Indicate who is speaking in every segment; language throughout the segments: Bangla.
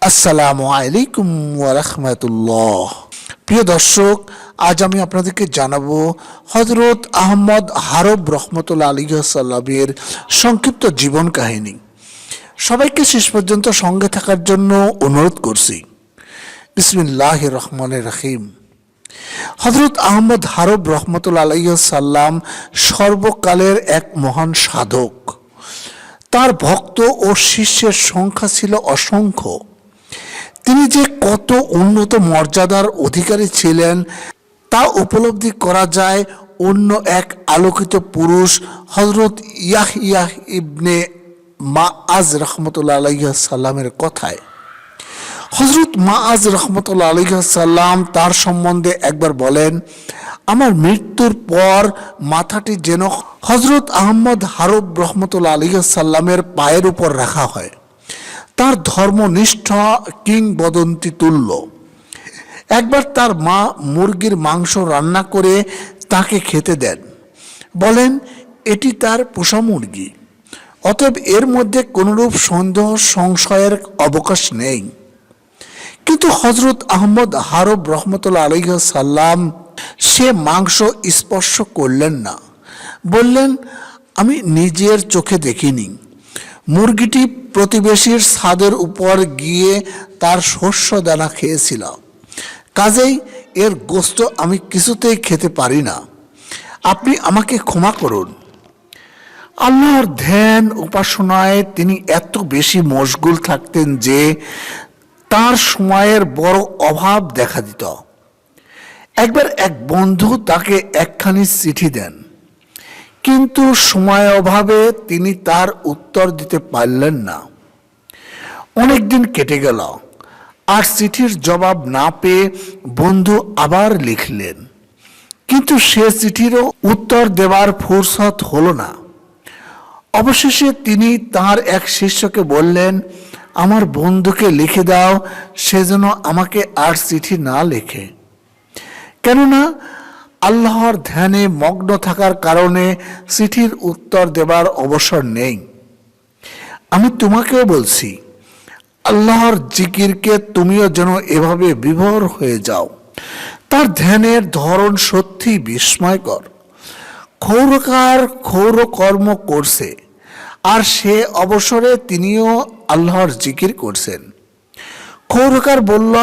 Speaker 1: আসসালামু আলাইকুম ওয়া রাহমাতুল্লাহ। প্রিয় দর্শক, আজ আমি আপনাদেরকে জানাবো হযরত আহমদ হারব রহমতুল্লাহ আলাইহি সাল্লামের সংক্ষিপ্ত জীবন কাহিনী। সবাইকে শেষ পর্যন্ত সঙ্গে থাকার জন্য অনুরোধ করছি। বিসমিল্লাহির রহমানির রহিম। হযরত আহমদ হারব রহমতুল্লাহ আলাইহি সাল্লাম সর্বকালের এক মহান সাধক। তার ভক্ত ও শিষ্যের সংখ্যা ছিল অসংখ্য। তিনি যে কত উন্নত মর্যাদার অধিকারী ছিলেন তা উপলব্ধি করা যায় অন্য এক আলোকিত পুরুষ হযরত ইয়াহইয়া ইবনে মাআজ রহমতুল্লাহ আলাইহি সাল্লামের কথায়। হযরত মাআজ রহমতুল্লাহ আলাইহি সাল্লাম তার সম্বন্ধে একবার বলেন, আমার মৃত্যুর পর মাথাটি যেন হযরত আহমদ হারব রহমতুল্লাহ আলাইহি সাল্লামের পায়ের উপর রাখা হয়। তার ধর্মনিষ্ঠ কিংবদন্তি তুল্য। একবার তার মা মুরগির মাংস রান্না করে তাকে খেতে দেন, বলেন এটি তার পোষা মুরগি, অতএব এর মধ্যে কোনরূপ সন্দেহ সংশয়ের অবকাশ নেই। কিন্তু হযরত আহমদ হারব রহমতুল্লাহ আলাইহি সাল্লাম সে মাংস স্পর্শ করলেন না, বললেন আমি নিজের চোখে দেখিনি। মুরগিটি প্রতিবেশীর ছাদের উপর গিয়ে তার শস্য দানা খেয়েছিল, কাজেই এর গোশত আমি কিছুতেই খেতে পারি না, আপনি আমাকে ক্ষমা করুন। আল্লাহর ধ্যান উপাসনায় তিনি এত বেশি মশগুল থাকতেন যে তার সময়ের বড় অভাব দেখা দিত। একবার এক বন্ধু তাকে একখানি চিঠি দেন, কিন্তু সময় অভাবে তিনি তার উত্তর দিতে পারলেন না। অনেকদিন কেটে গেল, আর চিঠির জবাব না পেয়ে বন্ধু আবার লিখলেন, কিন্তু সে চিঠিরও উত্তর দেওয়ার ফুরসত হলো না। অবশেষে তিনি তার এক শিষ্যকে বললেন, আমার বন্ধুকে লিখে দাও, সে যেন আমাকে আর চিঠি না লেখে, কেননা আল্লাহর ধ্যানে মগ্ন থাকার কারণে চিঠির উত্তর দেবার অবসর নেই। আমি তোমাকেও বলছি, আল্লাহর জিকিরকে তুমিও যেন এভাবে বিভোর হয়ে যাও। তার ধ্যানের ধরন সত্যি বিস্ময়কর। ক্ষৌরকার ক্ষৌর কর্ম করছে, আর সে অবসরে তিনিও আল্লাহর জিকির করছেন। ক্ষৌরকার বলল,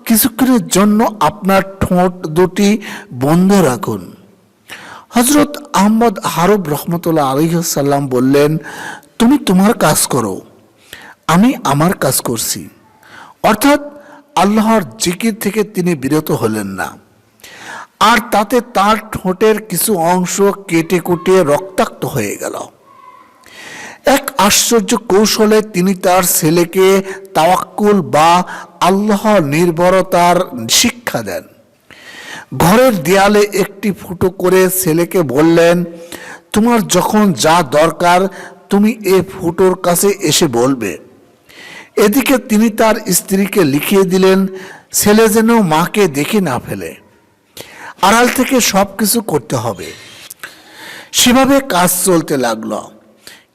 Speaker 1: কিছুক্ষণের জন্য আপনার ঠোঁট দুটি বন্ধ রাখুন। হযরত আহমদ হারব রহমতুল্লাহ আলাইহি সাল্লাম বললেন, তুমি তোমার কাজ করো, আমি আমার কাজ করছি। অর্থাৎ আল্লাহর জিকির থেকে তিনি বিরত হলেন না, আর তাতে তার ঠোঁটের কিছু অংশ কেটে কুটে রক্তাক্ত হয়ে গেল। এক আশ্চর্য কৌশলে তিনি তার ছেলেকে তাওয়াক্কুল বা আল্লাহ নির্ভরতার শিক্ষা দেন। ঘরের দেয়ালে একটি ফুটো করে ছেলেকে বললেন, তোমার যখন যা দরকার তুমি এ ফুটোর কাছে এসে বলবে। এদিকে তিনি তার স্ত্রীকে লিখিয়ে দিলেন, ছেলে যেন মাকে দেখে না ফেলে, আড়াল থেকে সব কিছু করতে হবে। সেভাবে কাজ চলতে লাগলো।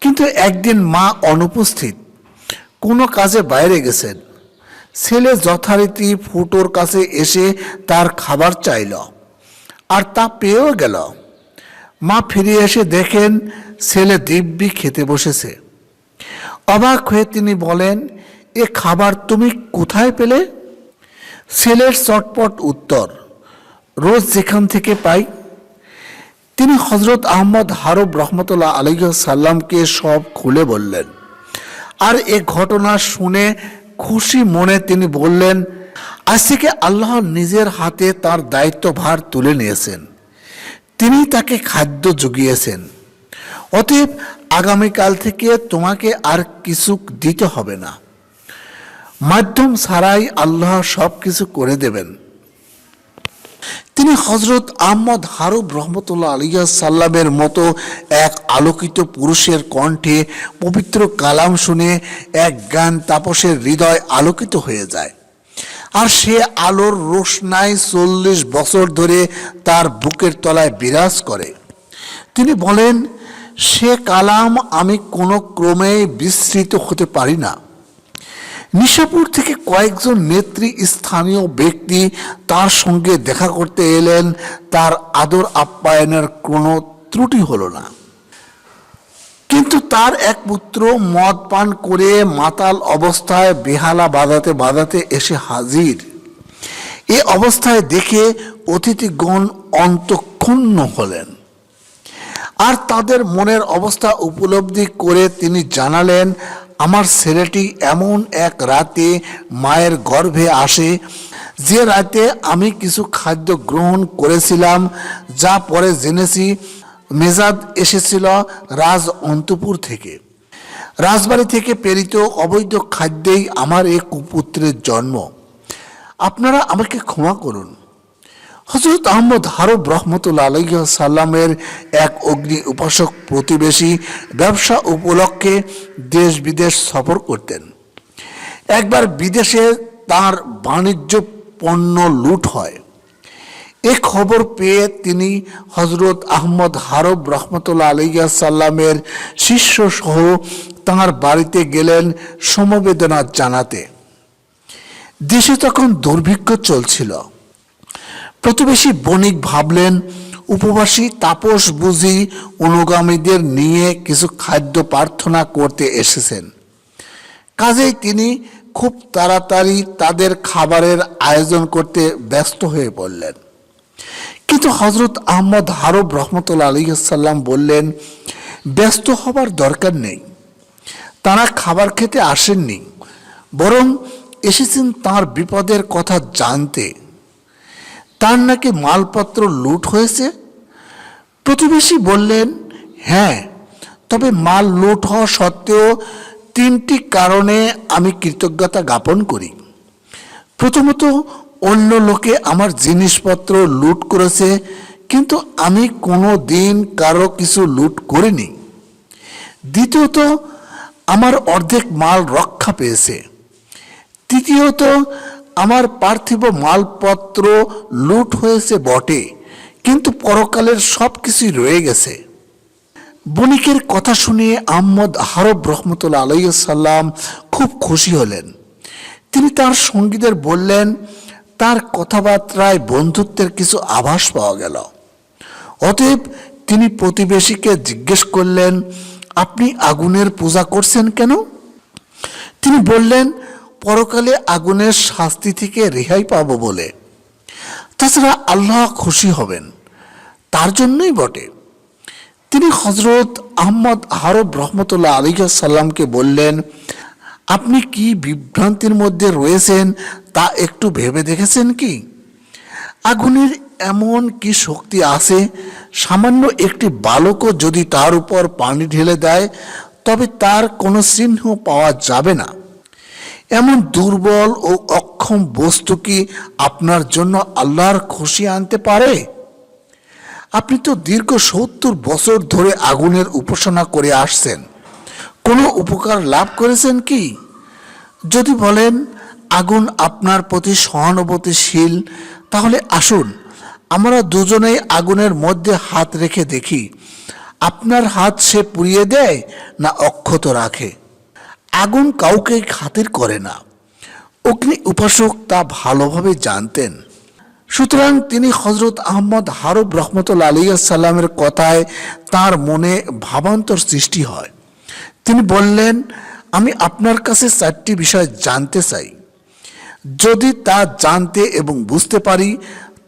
Speaker 1: কিন্তু একদিন মা অনুপস্থিত, কোনো কাজে বাইরে গেছেন। ছেলে যথারীতি ফুটোর কাছে এসে তার খাবার চাইল, আর তা পেয়েও গেল। মা ফিরে এসে দেখেন ছেলে দিব্যি খেতে বসেছে। অবাক হয়ে তিনি বলেন, এ খাবার তুমি কোথায় পেলে? ছেলের চটপট উত্তর, রোজ যেখান থেকে পাই। তিনি হযরত আহমদ হারব রহমতুল্লাহ আলাইহি সাল্লামকে সব খুলে বললেন, আর এ ঘটনা শুনে খুশি মনে তিনি বললেন, আজ থেকে আল্লাহ নিজের হাতে তার দায়িত্বভার তুলে নিয়েছেন, তিনি তাকে খাদ্য জুগিয়েছেন, অতএব আগামীকাল থেকে তোমাকে আর কিছু দিতে হবে না। মাধ্যম ছাড়াই আল্লাহ সব কিছু করে দেবেন। তিনি হযরত আহমদ হারব রহমতুল্লাহ আলাইহি সাল্লামের মতো এক আলোকিত পুরুষের কণ্ঠে পবিত্র কালাম শুনে এক জ্ঞান তাপসের হৃদয় আলোকিত হয়ে যায়, আর সে আলোর রোশনাই 40 বছর ধরে তার বুকের তলায় বিরাজ করে। তিনি বলেন, সে কালাম আমি কোনো ক্রমেই বিস্মৃত হতে পারি না। নিশাপুর থেকে কয়েকজন নেত্রী স্থানীয় ব্যক্তি তার সঙ্গে দেখা করতে এলেন। তার আদর আপ্যায়নের কোনো ত্রুটি হলো না, কিন্তু তার এক পুত্র মদ পান করে মাতাল অবস্থায় বেহালা বাজাতে বাজাতে এসে হাজির। এ অবস্থায় দেখে অতিথিগণ অন্তঃক্ষুণ্ণ হলেন, আর তাদের মনের অবস্থা উপলব্ধি করে তিনি জানালেন, আমার ছেলেটি এমন এক রাতে মায়ের গর্ভে আসে যে রাতে আমি কিছু খাদ্য গ্রহণ করেছিলাম, যা পরে জেনেছি মেজাজ এসেছিল রাজ অন্তপুর থেকে। রাজবাড়ি থেকে প্রেরিত অবৈধ খাদ্যেই আমার এই কুপুত্রের জন্ম। আপনারা আমাকে ক্ষমা করুন। হযরত আহমদ হারব রহমতুল্লাহ আলাইহি সাল্লামের এক অগ্নি উপাসক প্রতিবেশী ব্যবসা উপলক্ষে দেশ বিদেশ সফর করতেন। একবার বিদেশে তার বাণিজ্য পণ্য লুট হয়। এ খবর পেয়ে তিনি হযরত আহমদ হারব রহমতুল্লাহ আলাইহি সাল্লামের শিষ্য সহ তাঁর বাড়িতে গেলেন সমবেদনা জানাতে। দেশে তখন দুর্ভিক্ষ চলছিল। প্রতিবেশী বণিক ভাবলেন, উপবাসী তাপস বুঝি অনুগামীদের নিয়ে কিছু খাদ্য প্রার্থনা করতে এসেছেন। কাজেই তিনি খুব তাড়াতাড়ি তাদের খাবারের আয়োজন করতে ব্যস্ত হয়ে পড়লেন। কিন্তু হযরত আহমদ হারব রহমতুল্লাহ আলাইহি সাল্লাম বললেন, ব্যস্ত হবার দরকার নেই। তারা খাবার খেতে আসেননি, বরং এসেছেন তার বিপদের কথা জানতে। তার নাকি মালপত্র লুট হয়েছে। প্রতিবেশী বললেন, হ্যাঁ, তবে মাল লুট হওয়া সত্ত্বেও 3টি কারণে আমি কৃতজ্ঞতা জ্ঞাপন করি। প্রথমত, অন্য লোকে আমার জিনিসপত্র লুট করেছে, কিন্তু আমি কোনো দিন কারো কিছু লুট করিনি। দ্বিতীয়ত, আমার অর্ধেক মাল রক্ষা পেয়েছে। তৃতীয়ত, আমার পার্থিব মালপত্র লুট হয়েছে বটে, কিন্তু পরকালের সব কিছুই রয়ে গেছে। বণিকের কথা শুনে আহমদ হারব রহমতুল্লাহ আলাইহি সাল্লাম খুব খুশি হলেন। তিনি তার সঙ্গীদের বললেন, তার কথাবার্তায় বন্ধুত্বের কিছু আভাস পাওয়া গেল। অতএব তিনি প্রতিবেশীকে জিজ্ঞেস করলেন, আপনি আগুনের পূজা করছেন কেন? তিনি বললেন, পরকালে আগুনের শাস্তি থেকে রেহাই পাব বলে। তাছাড়া আল্লাহ খুশি হবেন, তার জন্যই বটে। তিনি হযরত আহমদ হারব রহমতুল্লাহ আলাইহি সাল্লামকে বললেন, আপনি কি বিভ্রান্তির মধ্যে রয়েছেন তা একটু ভেবে দেখেছেন কি? আগুনের এমন কি শক্তি আছে, সামান্য একটি বালকও যদি তার উপর পানি ঢেলে দেয় তবে তার কোনো চিহ্ন পাওয়া যাবে না। এমন দুর্বল ও অক্ষম বস্তু কি আপনার জন্য আল্লাহর খুশি আনতে পারে? আপনি তো দীর্ঘ 70 বছর ধরে আগুনের উপাসনা করে আসছেন, কোনো উপকার লাভ করেছেন কি? যদি বলেন আগুন আপনার প্রতি সহানুভূতিশীল, তাহলে আসুন আমরা দুজনেই আগুনের মধ্যে হাত রেখে দেখি আপনার হাত সে পুড়িয়ে দেয় না অক্ষত রাখে। আগুন কাউকে খাতির করে না। অগ্নি উপাসক তা ভালোভাবে জানতেন। সুতরাং তিনি হযরত আহমদ হারব রহমতুল্লাহ আলাইহি সাল্লামের কথায় তার মনে ভাবান্তর সৃষ্টি হয়। তিনি বললেন, আমি আপনার কাছে 4টি বিষয় জানতে চাই। যদি তা জানতে এবং বুঝতে পারি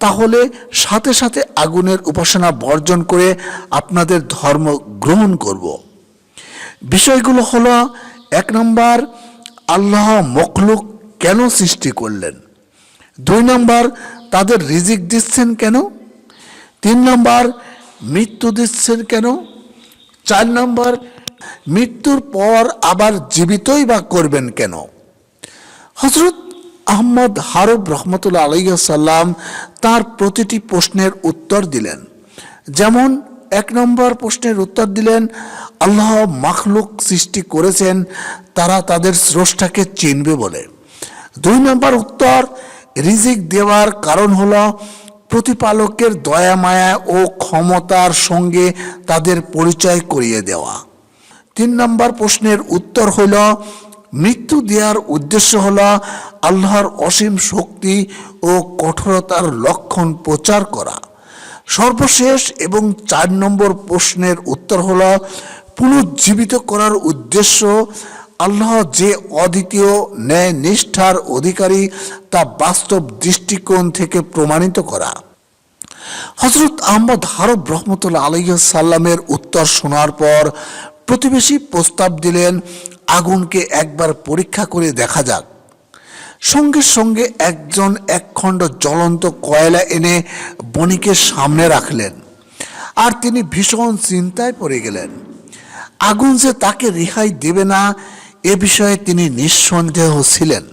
Speaker 1: তাহলে সাথে সাথে আগুনের উপাসনা বর্জন করে আপনাদের ধর্ম গ্রহণ করব। বিষয়গুলো হলো, 1 নম্বর, আল্লাহ মখলুক কেন সৃষ্টি করলেন? 2 নম্বর, তাদের রিজিক দিচ্ছেন কেন? 3 নম্বর, মৃত্যু দিচ্ছেন কেন? 4 নম্বর, মৃত্যুর পর আবার জীবিতই বা করবেন কেন? হযরত আহমদ হারব রহমতুল্লাহ আলাইহি সাল্লাম তার প্রতিটি প্রশ্নের উত্তর দিলেন। যেমন 1 নম্বর প্রশ্নের উত্তর দিলেন, আল্লাহ মাখলুক সৃষ্টি করেছেন তারা তাদের স্রষ্টাকে চিনবে বলে। 2 নম্বর উত্তর, রিজিক দেওয়ার কারণ হলো প্রতিপালকের দয়া মায়া ও ক্ষমতার সঙ্গে তাদের পরিচয় করিয়ে দেওয়া। 3 নম্বর প্রশ্নের উত্তর হলো মৃত্যু দেওয়ার উদ্দেশ্য হলো আল্লাহর অসীম শক্তি ও কঠোরতার লক্ষণ প্রচার করা। সর্বশেষ এবং 4 নম্বর প্রশ্নের উত্তর হলো পুনর্জীবিত করার উদ্দেশ্য আল্লাহ যে অদ্বিতীয় ন্যায় নিষ্ঠার অধিকারী তা বাস্তব দৃষ্টিকোণ থেকে প্রমাণিত করা। হযরত আহমদ হারব রহমতুল্লাহ আলাইহিস সালামের উত্তর শোনার পর প্রতিবেশী প্রস্তাব দিলেন আগুনকে একবার পরীক্ষা করে দেখা যাক। সঙ্গে সঙ্গে একজন একখণ্ড জ্বলন্ত কয়লা এনে বণিকের সামনে রাখলেন, আর তিনি ভীষণ চিন্তায় পড়ে গেলেন। আগুন যে তাকে রেহাই দেবে না এ বিষয়ে তিনি নিঃসন্দেহ ছিলেন।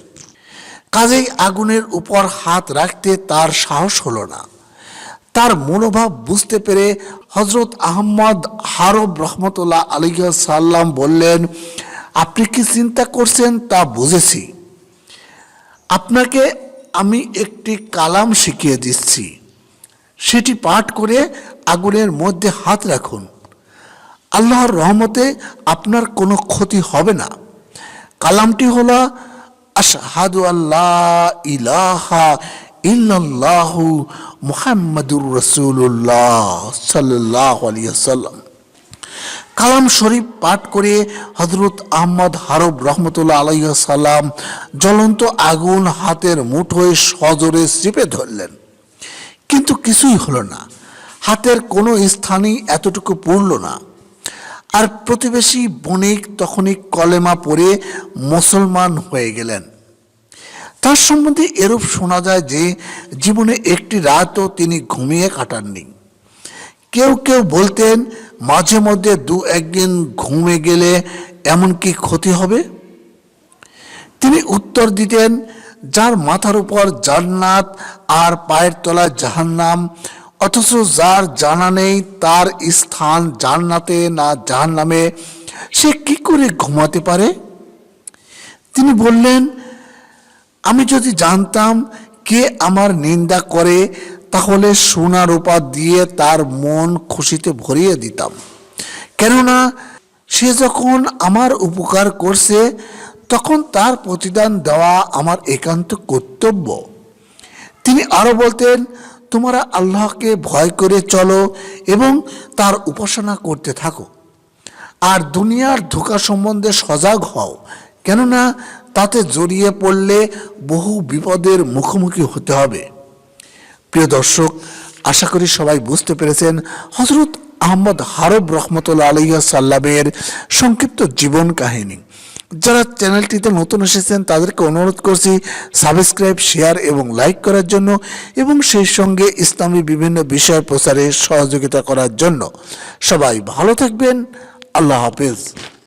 Speaker 1: কাজেই আগুনের উপর হাত রাখতে তার সাহস হলো না। তার মনোভাব বুঝতে পেরে হযরত আহমদ হারব রহমতুল্লাহ আলাইহিস সালাম বললেন, আপনি কি চিন্তা করছেন তা বুঝেছি। আপনাকে আমি একটি কালাম শিখিয়ে দিচ্ছি, সেটি পাঠ করে আগুনের মধ্যে হাত রাখুন। আল্লাহর রহমতে আপনার কোনো ক্ষতি হবে না। কালামটি হলো আশহাদু আল্লা ইলাহা ইল্লাল্লাহু মুহাম্মাদুর রাসূলুল্লাহ সাল্লাল্লাহু আলাইহি ওয়াসাল্লাম। কালাম শরীফ পাঠ করে হযরত আহমদ হারব রহমতুল্লাহ আলাইহিস সালাম জ্বলন্ত আগুন হাতের মুঠোয় সজোরে চেপে ধরলেন, কিন্তু কিছুই হলো না। হাতের কোনো স্থানই এতটুকু পুড়ল না। আর প্রতিবেশী বণিক তখনই কলেমা পড়ে মুসলমান হয়ে গেলেন। তার সম্বন্ধে এরূপ শোনা যায় যে জীবনে একটি রাতও তিনি ঘুমিয়ে কাটাননি। কেউ কেউ বলতেন মাঝে মধ্যে 2-1 দিন ঘুমে গেলে এমন কি ক্ষতি হবে। তিনি উত্তর দিতেন, যার মাথার উপর জান্নাত আর পায়ের তলায় জাহান্নাম, অথচ যার জানা নেই তার স্থান জান্নাতে না জাহান্নামে, সে কি করে ঘুমাতে পারে। তিনি বললেন, আমি যদি জানতাম কে আমার নিন্দা করে তাহলে সোনা রূপা দিয়ে তার মন খুশিতে ভরিয়ে দিতাম, কেননা সে যখন আমার উপকার করছে তখন তার প্রতিদান দেওয়া আমার একান্ত কর্তব্য। তিনি আরো বলতেন, তোমরা আল্লাহকে ভয় করে চলো এবং তার উপাসনা করতে থাকো, আর দুনিয়ার ধোঁকা সম্বন্ধে সজাগ হও, কেননা তাতে জড়িয়ে পড়লে বহু বিপদের মুখোমুখি হতে হবে। প্রিয় দর্শক, আশা করি সবাই বুঝতে পেরেছেন হযরত আহমদ হারব রহমতুল্লাহ আলাইহিস সালামের সংক্ষিপ্ত জীবন কাহিনী। যারা চ্যানেলটিতে নতুন এসেছেন তাদেরকে অনুরোধ করছি সাবস্ক্রাইব, শেয়ার এবং লাইক করার জন্য, এবং সেই সঙ্গে ইসলামী বিভিন্ন বিষয় প্রচারে সহযোগিতা করার জন্য। সবাই ভালো থাকবেন। আল্লাহ হাফেজ।